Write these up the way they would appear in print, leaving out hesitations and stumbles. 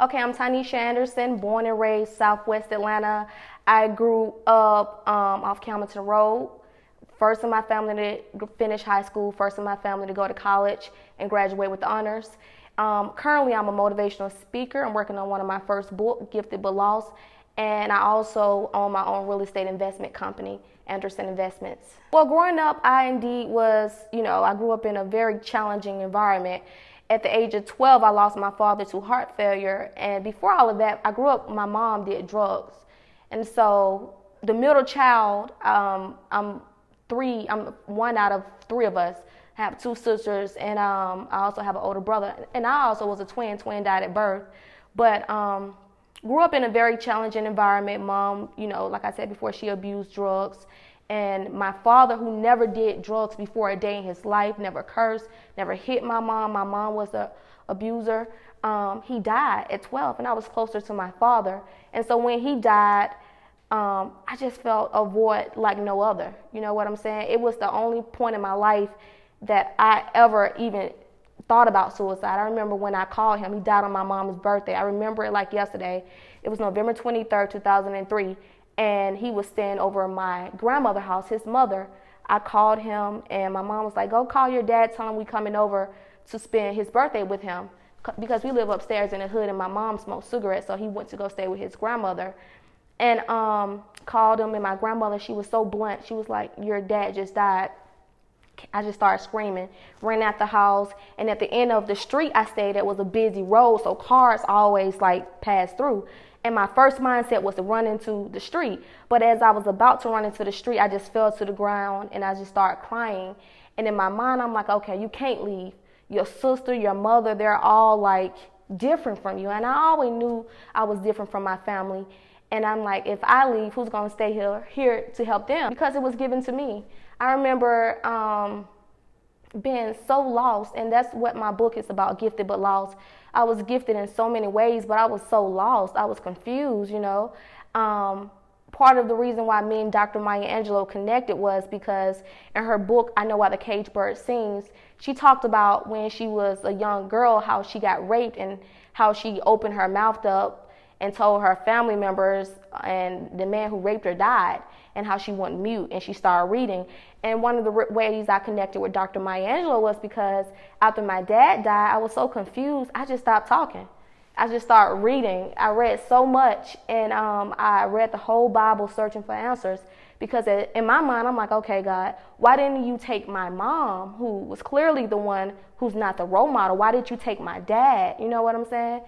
Okay, I'm Tynesha Anderson, born and raised Southwest Atlanta. I grew up off Camilton Road. First in my family to finish high school, first in my family to go to college and graduate with honors. Currently, I'm a motivational speaker. I'm working on one of my first books, Gifted but Lost, and I also own my own real estate investment company, Anderson Investments. Well, growing up, I indeed was, I grew up in a very challenging environment. At the age of 12, I lost my father to heart failure, and before all of that, I grew up, my mom did drugs. And so the middle child, I'm one out of three of us. I have two sisters, and I also have an older brother. And I also was a twin. Twin died at birth. But grew up in a very challenging environment. Mom, like I said before, she abused drugs. And my father, who never did drugs before a day in his life, never cursed, never hit my mom. My mom was an abuser. He died at 12, and I was closer to my father. And so when he died, I just felt a void like no other. You know what I'm saying? It was the only point in my life that I ever even thought about suicide. I remember when I called him, he died on my mom's birthday. I remember it like yesterday. It was November 23rd, 2003, and he was staying over my grandmother's house, his mother. I called him, and my mom was like, go call your dad, tell him we coming over to spend his birthday with him, because we live upstairs in the hood, and my mom smoked cigarettes, so he went to go stay with his grandmother. And called him, and my grandmother, she was so blunt. She was like, your dad just died. I just started screaming, ran out the house, and at the end of the street I stayed at was a busy road, so cars always passed through. And my first mindset was to run into the street. But as I was about to run into the street, I just fell to the ground, and I just started crying. And in my mind, I'm like, okay, you can't leave. Your sister, your mother, they're all different from you. And I always knew I was different from my family. And I'm like, if I leave, who's going to stay here to help them? Because it was given to me. I remember being so lost, and that's what my book is about, Gifted but Lost. I was gifted in so many ways, but I was so lost. I was confused, Part of the reason why me and Dr. Maya Angelou connected was because in her book, I Know Why the Caged Bird Sings, she talked about when she was a young girl, how she got raped and how she opened her mouth up and told her family members, and the man who raped her died, and how she went mute and she started reading. And one of the ways I connected with Dr. Maya Angelou was because after my dad died, I was so confused, I just stopped talking. I just started reading. I read so much, and I read the whole Bible searching for answers, because in my mind, I'm like, okay, God, why didn't you take my mom, who was clearly the one who's not the role model? Why did you take my dad? You know what I'm saying?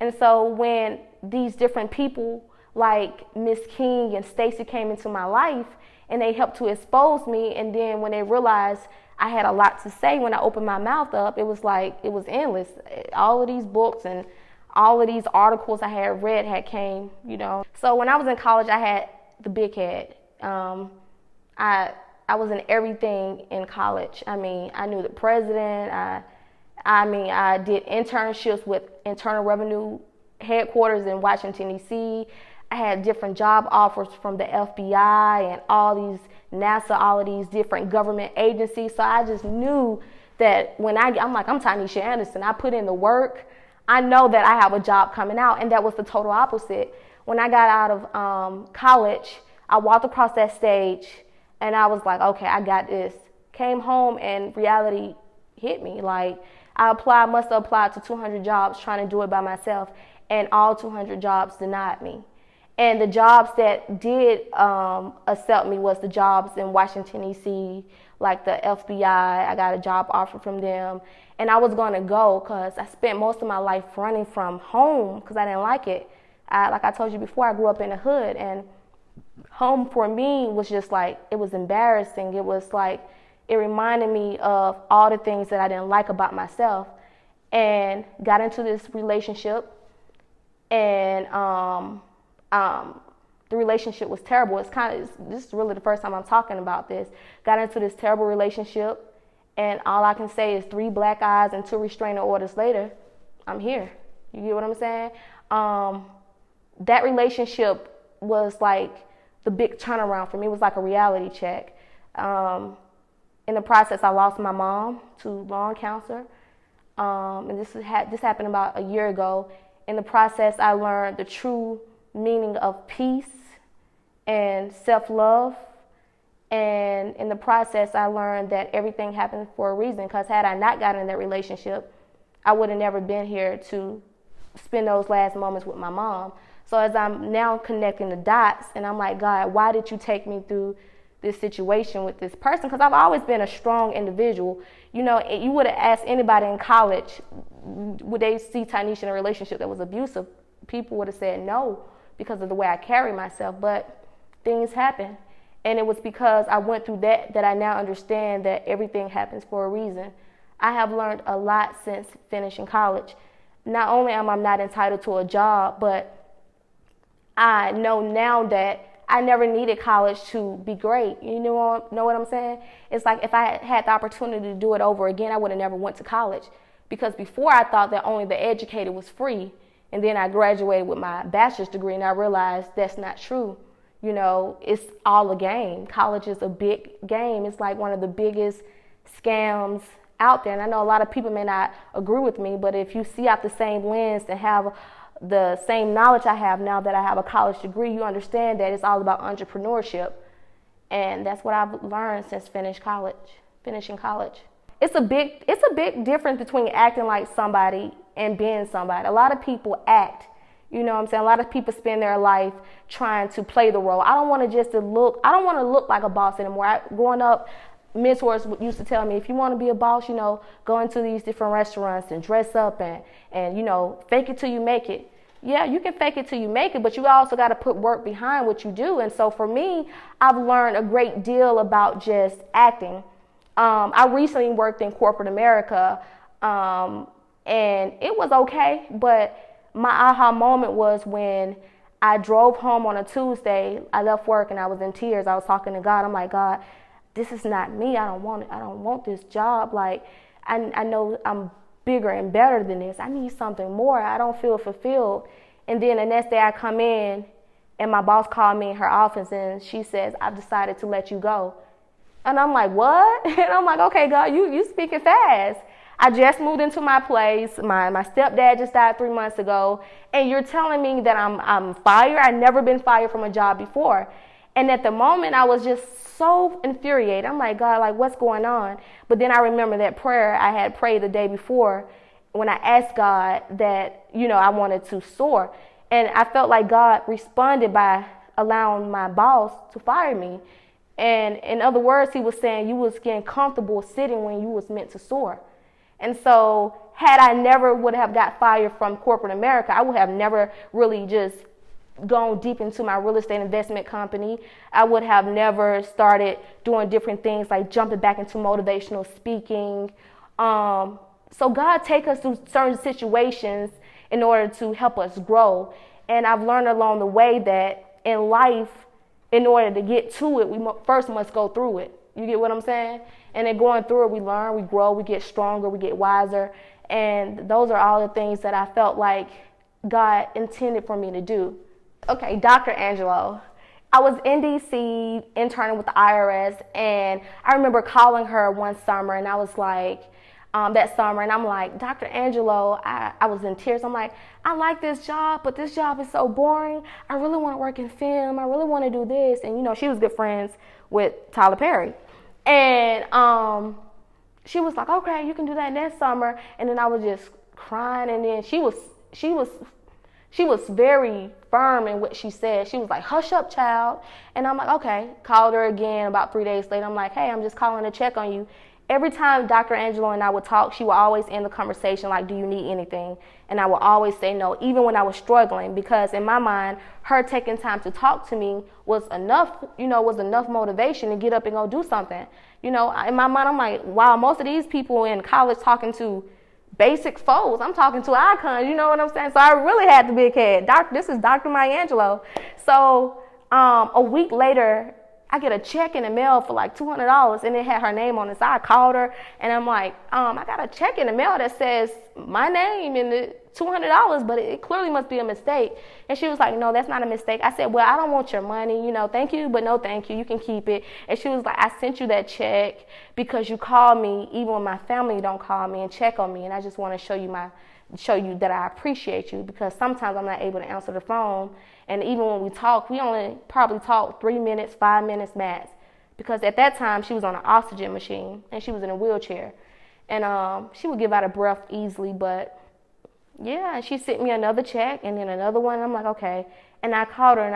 And so when these different people like Miss King and Stacy came into my life, and they helped to expose me, and then when they realized I had a lot to say when I opened my mouth up, it was endless. All of these books and all of these articles I had read came. So when I was in college, I had the big head. I was in everything in college. I knew the president. I did internships with Internal Revenue headquarters in Washington, D.C. I had different job offers from the FBI and all these NASA, all of these different government agencies. So I just knew that when I'm Tynesha Anderson, I put in the work. I know that I have a job coming out, and that was the total opposite. When I got out of college, I walked across that stage, and I was like, okay, I got this. Came home, and reality hit me. I must have applied to 200 jobs trying to do it by myself, and all 200 jobs denied me. And the jobs that did accept me was the jobs in Washington, D.C., like the FBI. I got a job offer from them. And I was going to go because I spent most of my life running from home because I didn't like it. Like I told you before, I grew up in the hood. And home for me was just it was embarrassing. It was it reminded me of all the things that I didn't like about myself. And got into this relationship. And the relationship was terrible. This is really the first time I'm talking about this. Got into this terrible relationship, and all I can say is 3 black eyes and 2 restraining orders later, I'm here. You get what I'm saying? That relationship was the big turnaround for me. It was like a reality check. In the process, I lost my mom to lung cancer, and this happened about a year ago. in the process, I learned the true meaning of peace and self-love. And in the process, I learned that everything happens for a reason, because had I not gotten in that relationship, I would have never been here to spend those last moments with my mom. So as I'm now connecting the dots, and I'm like, God, why did you take me through this situation with this person? Because I've always been a strong individual. You know, you would have asked anybody in college, would they see Tynesha in a relationship that was abusive? People would have said no, because of the way I carry myself. But things happen. And it was because I went through that I now understand that everything happens for a reason. I have learned a lot since finishing college. Not only am I not entitled to a job, but I know now that I never needed college to be great. You know what I'm saying? It's like if I had the opportunity to do it over again, I would have never went to college. Because before I thought that only the educated was free. And then I graduated with my bachelor's degree, and I realized that's not true. You know, it's all a game. College is a big game. It's like one of the biggest scams out there. And I know a lot of people may not agree with me, but if you see out the same lens and have the same knowledge I have now that I have a college degree, you understand that it's all about entrepreneurship. And that's what I've learned since finishing college. It's a big difference between acting like somebody and being somebody. A lot of people act. You know what I'm saying? A lot of people spend their life trying to play the role. I don't want to look like a boss anymore. Growing up, mentors used to tell me, if you want to be a boss, you know, go into these different restaurants and dress up and you know, fake it till you make it. Yeah, you can fake it till you make it, but you also got to put work behind what you do. And so for me, I've learned a great deal about just acting. I recently worked in corporate America, and it was okay, but my aha moment was when I drove home on a Tuesday. I left work and I was in tears. I was talking to God. I'm like, God, this is not me. I don't want it. I don't want this job. Like, I know I'm bigger and better than this. I need something more. I don't feel fulfilled. And then the next day I come in and my boss called me in her office and she says, I've decided to let you go. And I'm like, what? And I'm like, okay, God, you speaking fast. I just moved into my place. My stepdad just died 3 months ago. And you're telling me that I'm fired? I've never been fired from a job before. And at the moment, I was just so infuriated. I'm like, God, like, what's going on? But then I remember that prayer I had prayed the day before when I asked God that, you know, I wanted to soar. And I felt like God responded by allowing my boss to fire me. And in other words, he was saying you was getting comfortable sitting when you was meant to soar. And so had I never would have got fired from corporate America, I would have never really just gone deep into my real estate investment company. I would have never started doing different things like jumping back into motivational speaking. So God take us through certain situations in order to help us grow. And I've learned along the way that in life, in order to get to it, we first must go through it. You get what I'm saying? And then going through it, we learn, we grow, we get stronger, we get wiser. And those are all the things that I felt like God intended for me to do. Okay, Dr. Angelou. I was in D.C. interning with the IRS, and I remember calling her one summer, and I was like, that summer, and I'm like, Dr. Angelou, I was in tears. I'm like, I like this job, but this job is so boring. I really want to work in film. I really want to do this. And, you know, she was good friends with Tyler Perry. And she was like, okay, you can do that next summer. And then I was just crying. And then she was very firm in what she said. She was like, hush up, child. And I'm like, okay. Called her again about 3 days later. I'm like, hey, I'm just calling to check on you. Every time Dr. Angelou and I would talk, she would always end the conversation like, do you need anything? And I would always say no, even when I was struggling, because in my mind, her taking time to talk to me was enough motivation to get up and go do something. You know, in my mind, I'm like, wow, most of these people in college talking to basic foes, I'm talking to icons, you know what I'm saying? So I really had the big head. This is Dr. Maya Angelou. So a week later, I get a check in the mail for like $200 and it had her name on it. So I called her and I'm like, I got a check in the mail that says my name and the $200, but it clearly must be a mistake. And she was like, no, that's not a mistake. I said, well, I don't want your money, you know, thank you, but no thank you. You can keep it. And she was like, I sent you that check because you called me even when my family don't call me and check on me. And I just want to show you my show you that I appreciate you, because sometimes I'm not able to answer the phone. And even when we talk, we only probably talk 3 minutes, 5 minutes max. Because at that time, she was on an oxygen machine and she was in a wheelchair. And she would give out a breath easily, but yeah, she sent me another check and then another one. I'm like, okay. And I called her, and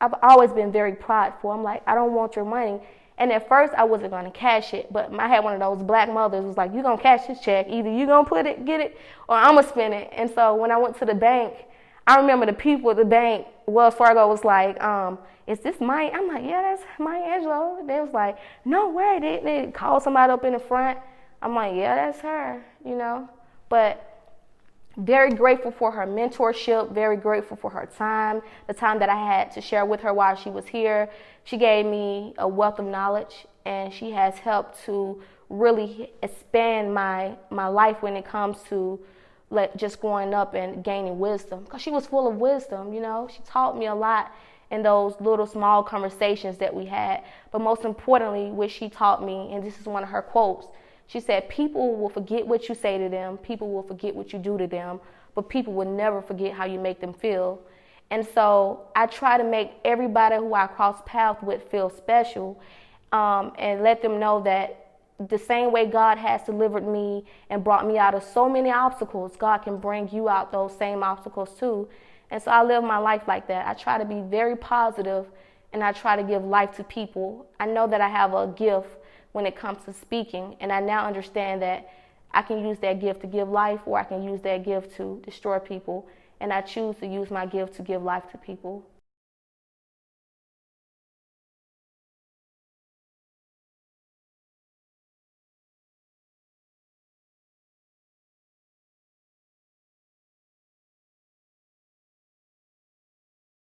I've always been very prideful. I'm like, I don't want your money. And at first I wasn't going to cash it, but I had one of those black mothers was like, you're going to cash this check. Either you're going to get it, or I'm going to spend it. And so when I went to the bank, I remember the people at the bank, Wells Fargo, was like, is this Maya? I'm like, yeah, that's Maya Angelou. They was like, no way. They called somebody up in the front. I'm like, yeah, that's her, you know. But very grateful for her mentorship, very grateful for her time, the time that I had to share with her while she was here. She gave me a wealth of knowledge, and she has helped to really expand my life when it comes to just growing up and gaining wisdom, because she was full of wisdom, you know. She taught me a lot in those little small conversations that we had. But most importantly, what she taught me, and this is one of her quotes, she said, people will forget what you say to them, people will forget what you do to them, but people will never forget how you make them feel. And so I try to make everybody who I cross paths with feel special, and let them know that the same way God has delivered me and brought me out of so many obstacles, God can bring you out those same obstacles too. And so I live my life like that. I try to be very positive, and I try to give life to people. I know that I have a gift when it comes to speaking, and I now understand that I can use that gift to give life, or I can use that gift to destroy people, and I choose to use my gift to give life to people.